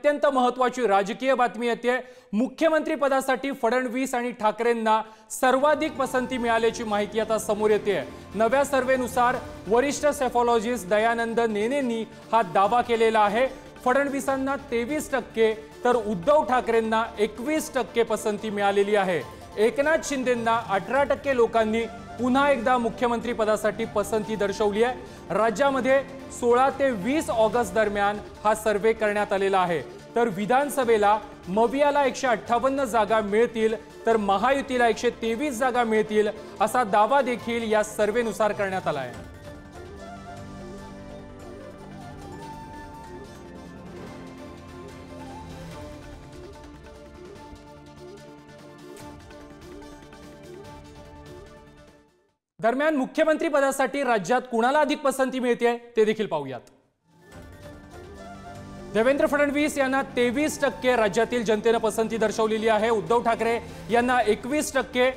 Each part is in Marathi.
अत्यंत महत्त्वाची राजकीय बातमी येते। मुख्यमंत्री पदासाठी फडणवीस आणि ठाकरेंना सर्वाधिक पसंती मिळाल्याची माहिती आता समोर येते। नव्या सर्वेनुसार वरिष्ठ सेफॉलॉजिस्ट दयानंद नेनेंनी हा दावा केलेला आहे। फडणवीसांना 23% तर उद्धव ठाकरेंना 21% पसंती मिळालेली आहे। एकनाथ शिंदेंना 18% लोकांनी पुन्हा एकदा मुख्यमंत्री पदासाठी पसंती दर्शवली आहे। राज्यामध्ये 16 ते 20 ऑगस्ट दरम्यान हा सर्वे करण्यात आलेला आहे। तर विधानसभेला मवियाला 158 जागा मिळतील तर महायुतीला 123 जागा मिळतील असा दावा देखील या सर्वेनुसार करण्यात आला आहे। दरम्यान मुख्यमंत्री पदासाठी राज्यात कुणाला अधिक पसंती मिळते ते देखील पाहूयात। देवेंद्र फडणवीस यांना 23% राज्यातील जनतेने पसंती दर्शवलेली आहे। उद्धव ठाकरे यांना 21%,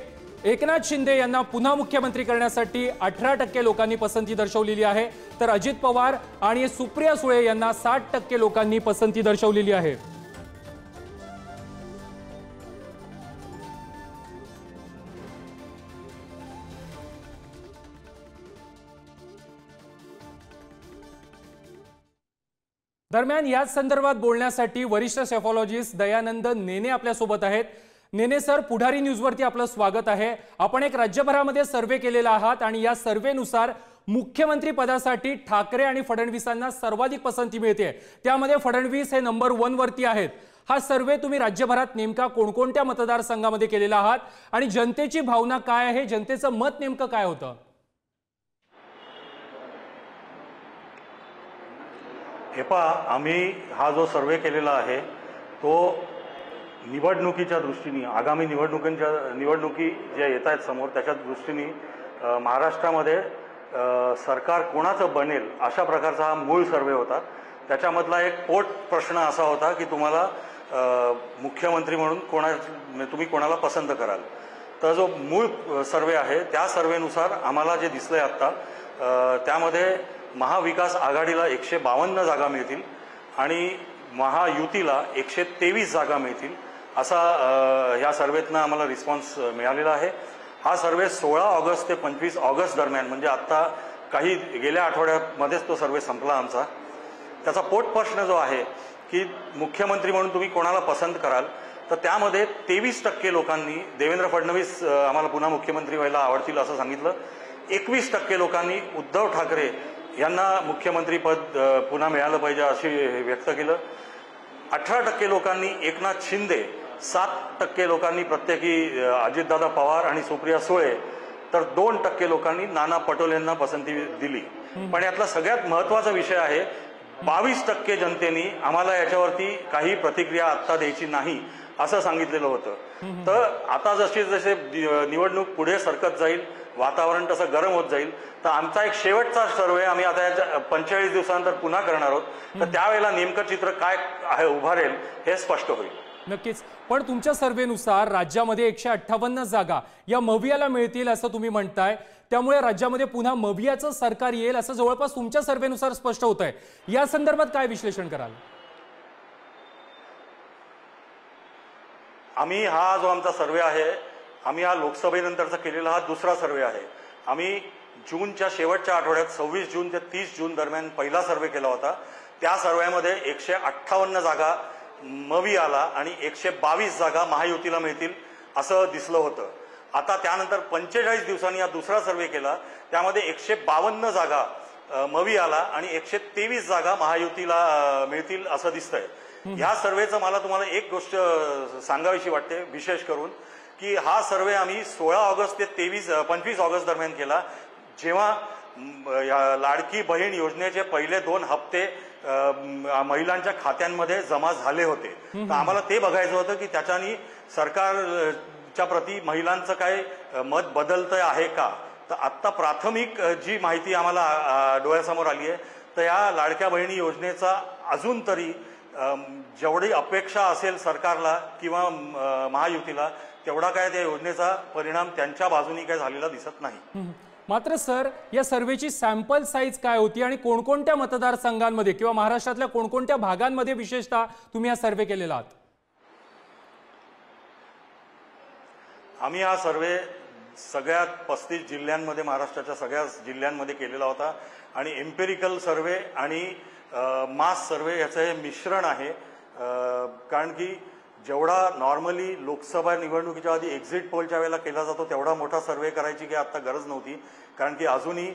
एकनाथ शिंदे यांना पुन्हा मुख्यमंत्री करण्यासाठी 18% लोकांनी पसंती दर्शवलेली आहे। तर अजित पवार आणि सुप्रिया सुळे यांना 60% लोकांनी पसंती दर्शवलेली आहे। दरम्यान याच संदर्भात बोलण्यासाठी वरिष्ठ सेफॉलॉजिस्ट दयानंद नेने आपल्या सोबत आहेत। नेने सर, पुढारी न्यूजवरती आपलं स्वागत आहे। आपण एक राज्यभरामध्ये सर्वे केलेला आहात आणि या सर्वेनुसार मुख्यमंत्री पदासाठी ठाकरे आणि फडणवीसांना सर्वाधिक पसंती मिळते। त्यामध्ये फडणवीस हे नंबर 1 वरती आहेत। हा सर्वे तुम्ही राज्यभरात नेमका कोणकोणत्या मतदारसंघामध्ये केलेला आहात आणि जनतेची भावना काय आहे, जनतेचं मत नेमकं काय होतं? आम्ही हा जो सर्वे केलेला आहे तो निवडणुकीच्या दृष्टीने, आगामी निवडणुकी जे येत आहेत समोर त्याच्या दृष्टीने महाराष्ट्रामध्ये सरकार कोणाचं बनेल अशा प्रकारचा हा मूळ सर्वे होता। त्याच्यामधला एक पोट प्रश्न असा होता की तुम्हाला मुख्यमंत्री म्हणून तुम्ही कोणाला पसंत कराल। तर जो मूळ सर्वे आहे त्या सर्वेनुसार आम्हाला जे दिसलंय आत्ता त्यामध्ये महाविकास आघाडीला 152 जागा मिळतील आणि महायुतीला 123 जागा मिळतील असा ह्या सर्वेतनं आम्हाला रिस्पॉन्स मिळालेला आहे। हा सर्वे 16 ऑगस्ट ते 25 ऑगस्ट दरम्यान, म्हणजे आत्ता काही गेल्या आठवड्यामध्येच तो सर्वे संपला आमचा। त्याचा पोट प्रश्न जो आहे की मुख्यमंत्री म्हणून तुम्ही कोणाला पसंत कराल, तर त्यामध्ये 23% लोकांनी देवेंद्र फडणवीस आम्हाला पुन्हा मुख्यमंत्री व्हायला आवडतील असं सांगितलं। 21% लोकांनी उद्धव ठाकरे यांना मुख्यमंत्री पद पुन्हा मिळालं पाहिजे अशी व्यक्त केलं। 18% लोकांनी एकनाथ शिंदे, 7% लोकांनी प्रत्येकी अजितदादा पवार आणि सुप्रिया सुळे, तर 2% लोकांनी नाना पटोले यांना पसंती दिली। पण यातला सगळ्यात महत्त्वाचा विषय आहे 22% जनतेने आम्हाला याच्यावरती काही प्रतिक्रिया आत्ता द्यायची नाही असं सांगितलेलं होतं। तर आता जसे जसे निवडणूक पुढे सरकत जाईल, वातावरण तसं गरम होत जाईल, तर आमचा एक शेवटचा सर्वे आम्ही आता 45 दिवसानंतर पुन्हा करणार आहोत। तर त्यावेळेला नेमकं चित्र काय उभारेल हे स्पष्ट होईल। नक्कीच, पण तुमच्या सर्वेनुसार राज्यामध्ये 158 जागा या मवियाला मिळतील असं तुम्ही म्हणताय, त्यामुळे राज्यामध्ये पुन्हा मवियाचं सरकार येईल असं जवळपास तुमच्या सर्वेनुसार स्पष्ट होत आहे। या संदर्भात काय विश्लेषण कराल? आम्ही हा जो आमचा सर्वे आहे, आम्ही हा लोकसभेनंतरचा केलेला हा दुसरा सर्वे आहे। आम्ही जूनच्या शेवटच्या आठवड्यात 26 जून ते 30 जून दरम्यान पहिला सर्वे केला होता। त्या सर्वेमध्ये 158 जागा मवियाला आणि 122 जागा महायुतीला मिळतील असं दिसलं होतं। आता त्यानंतर 45 दिवसांनी हा दुसरा सर्वे केला, त्यामध्ये 152 जागा मवियाला आणि 123 जागा महायुतीला मिळतील असं दिसतंय। ह्या सर्वेचं मला तुम्हाला एक गोष्ट सांगावीशी वाटते विशेष करून, की हा सर्वे आम्ही 16 ऑगस्ट ते 25 ऑगस्ट दरम्यान केला, जेव्हा लाडकी बहीण योजनेचे पहिले 2 हप्ते महिलांच्या खात्यांमध्ये जमा झाले होते। तर आम्हाला ते बघायचं होतं की त्याच्यानी सरकारच्या प्रती महिलांचं काय मत बदलतंय आहे का। तर आत्ता प्राथमिक जी माहिती आम्हाला डोळ्यासमोर आली आहे, तर या लाडक्या बहिणी योजनेचा अजून तरी जेवढी अपेक्षा असेल सरकारला किंवा महायुतीला, तेवढा काय त्या योजनेचा परिणाम त्यांच्या बाजूनी काय झालेला दिसत नाही। मात्र सर, या सर्वेची सॅम्पल साईज काय होती आणि कोणकोणत्या मतदारसंघांमध्ये किंवा महाराष्ट्रातल्या कोणकोणत्या भागांमध्ये विशेषतः तुम्ही हा सर्वे केलेला आहात? आम्ही हा सर्वे सगळ्यात 35 जिल्ह्यांमध्ये, महाराष्ट्राच्या सगळ्या जिल्ह्यांमध्ये केलेला होता आणि एम्पिरिकल सर्वे आणि मास सर्वे याचं हे मिश्रण आहे. कारण की जेवढा नॉर्मली लोकसभा निवडणुकीच्या आधी एक्झिट पोलच्या वेळेला केला जातो तेवढा मोठा सर्वे करायची काही आता गरज नव्हती. कारण की अजूनही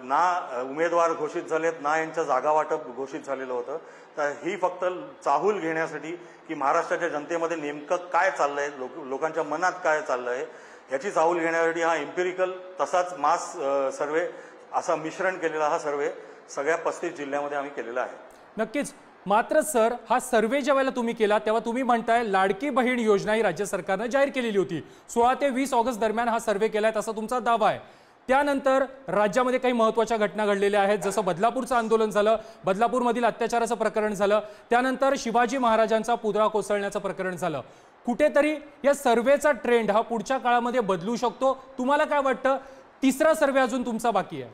ना उमेदवार घोषित झालेत, ना यांचं जागा वाटप घोषित झालेलं होतं. तर ही फक्त चाहूल घेण्यासाठी की महाराष्ट्राच्या जनतेमध्ये नेमकं काय चाललंय, लोकांच्या मनात काय चाललंय याची चाहूल घेण्यासाठी हा एम्पिरिकल तसाच मास सर्वे असा मिश्रण केलेला हा सर्वे सगळ्या 35 जिल्ह्यामध्ये आम्ही केलेला आहे. नक्कीच. मात्र सर, हा सर्वे ज्यावेळेला तुम्ही केला तेव्हा तुम्ही म्हणताय लाडकी बहीण योजना ही राज्य सरकारनं जाहीर केलेली होती. 16 ते 20 ऑगस्ट दरम्यान हा सर्वे केलाय असा तुमचा दावा आहे. त्यानंतर राज्यामध्ये काही महत्त्वाच्या घटना घडलेल्या आहेत, जसं बदलापूरचं आंदोलन झालं, बदलापूरमधील अत्याचाराचं प्रकरण झालं, त्यानंतर शिवाजी महाराजांचा पुतळा कोसळण्याचं प्रकरण झालं. कुठेतरी या सर्वेचा ट्रेंड हा पुढच्या काळामध्ये बदलू शकतो. तुम्हाला काय वाटतं? तिसरा सर्वे अजून तुमचा बाकी आहे.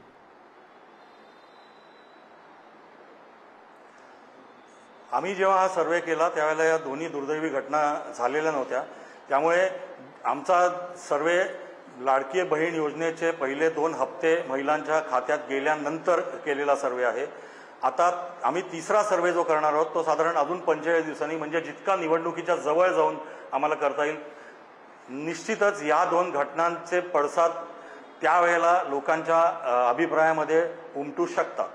आम्ही जेव्हा हा सर्वे केला त्यावेळेला या दोन्ही दुर्दैवी घटना झालेल्या नव्हत्या. त्यामुळे आमचा सर्वे लाडकी बहीण योजनेचे पहिले 2 हप्ते महिलांच्या खात्यात गेल्यानंतर केलेला सर्वे आहे. आता आम्ही तिसरा सर्वे जो करणार आहोत तो साधारण अजून 45 दिवसांनी, म्हणजे जितका निवडणुकीच्या जवळ जाऊन आम्हाला करता येईल. निश्चितच या 2 घटनांचे पडसाद त्यावेळेला लोकांच्या अभिप्रायामध्ये उमटू शकतात.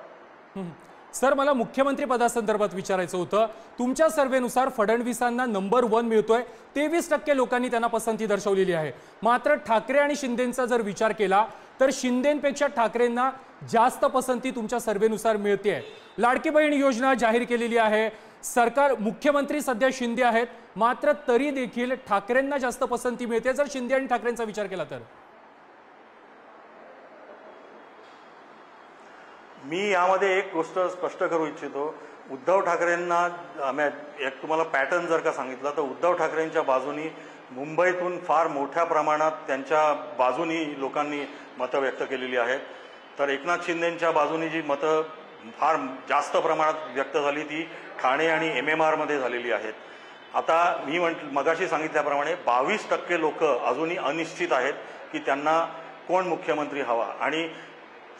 सर, मला मुख्यमंत्री पदासंदर्भात विचारायचं होतं. तुमच्या सर्वेनुसार फडणवीसांना नंबर 1 मिळतोय. 23% लोकांनी त्यांना पसंती दर्शवलेली आहे. मात्र ठाकरे आणि शिंदेंचा जर विचार केला तर शिंदेंपेक्षा ठाकरेंना जास्त पसंती तुमच्या सर्वेनुसार मिळते. लाडकी बहीण योजना जाहीर केलेली आहे, सरकार, मुख्यमंत्री सध्या शिंदे आहेत, मात्र तरी देखील ठाकरेंना जास्त पसंती मिळते जर शिंदे आणि ठाकरेंचा विचार केला तर. मी यामध्ये एक गोष्ट स्पष्ट करू इच्छितो. उद्धव ठाकरेंना एक तुम्हाला पॅटर्न जर का सांगितला तर उद्धव ठाकरेंच्या बाजूनी मुंबईतून फार मोठ्या प्रमाणात त्यांच्या बाजूनी लोकांनी मतं व्यक्त केलेली आहेत. तर एकनाथ शिंदेंच्या बाजूनी जी मतं फार जास्त प्रमाणात व्यक्त झाली ती ठाणे आणि MMR मध्ये झालेली आहेत. आता मी मगाशी सांगितल्याप्रमाणे 22% लोक अजूनही अनिश्चित आहेत की त्यांना कोण मुख्यमंत्री हवा, आणि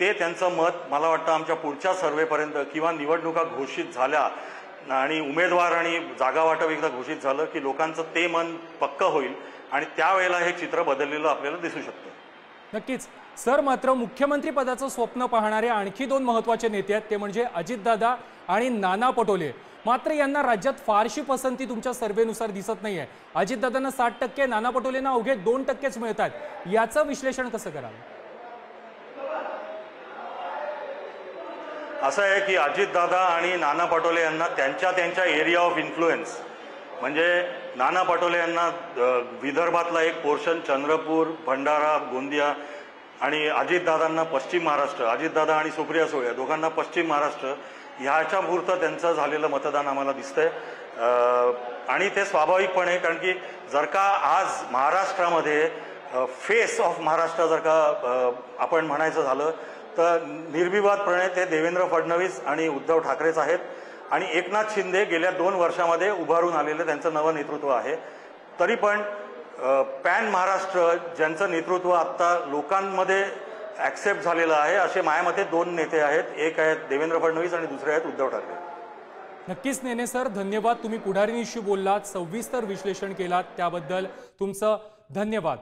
ते त्यांचं मत मला वाटतं आमच्या पुढच्या सर्वेपर्यंत किंवा निवडणुका घोषित झाल्या आणि उमेदवार आणि जागा वाटप एकदा घोषित झालं की लोकांचं ते मन पक्क होईल आणि त्यावेळेला हे चित्र बदललेलं आपल्याला दिसू शकतं. नक्कीच. सर, मात्र मुख्यमंत्री पदाचं स्वप्न पाहणारे आणखी 2 महत्त्वाचे नेते आहेत, ते म्हणजे अजितदादा आणि नाना पटोले. मात्र यांना राज्यात फारशी पसंती तुमच्या सर्वेनुसार दिसत नाहीये. अजितदादांना 60%, नाना पटोलेंना अवघे 2%च मिळतात. याचं विश्लेषण कसं कराल? असं आहे की अजितदादा आणि नाना पटोले यांना त्यांच्या एरिया ऑफ इन्फ्लुएन्स, म्हणजे नाना पटोले यांना विदर्भातला एक पोर्शन चंद्रपूर, भंडारा, गोंदिया, आणि अजितदादांना पश्चिम महाराष्ट्र, अजितदादा आणि सुप्रिया सुळे दोघांना पश्चिम महाराष्ट्र ह्याच्यापुरतं त्यांचं झालेलं मतदान आम्हाला दिसतंय. आणि ते स्वाभाविकपणे, कारण की जर का आज महाराष्ट्रामध्ये फेस ऑफ महाराष्ट्र जर का आपण म्हणायचं झालं तर निर्विवादपणे ते देवेंद्र फडणवीस आणि उद्धव ठाकरेच आहेत. आणि एकनाथ शिंदे गेल्या 2 वर्षामध्ये उभारून आलेलं त्यांचं नवं नेतृत्व आहे. तरी पण पॅन महाराष्ट्र ज्यांचं नेतृत्व आत्ता लोकांमध्ये ॲक्सेप्ट झालेलं आहे असे माझ्या मते 2 नेते आहेत. एक आहेत देवेंद्र फडणवीस आणि दुसरे आहेत उद्धव ठाकरे. नक्कीच नेने सर, धन्यवाद. तुम्ही पुढारीनिशी बोललात, सविस्तर विश्लेषण केलात, त्याबद्दल तुमचं धन्यवाद.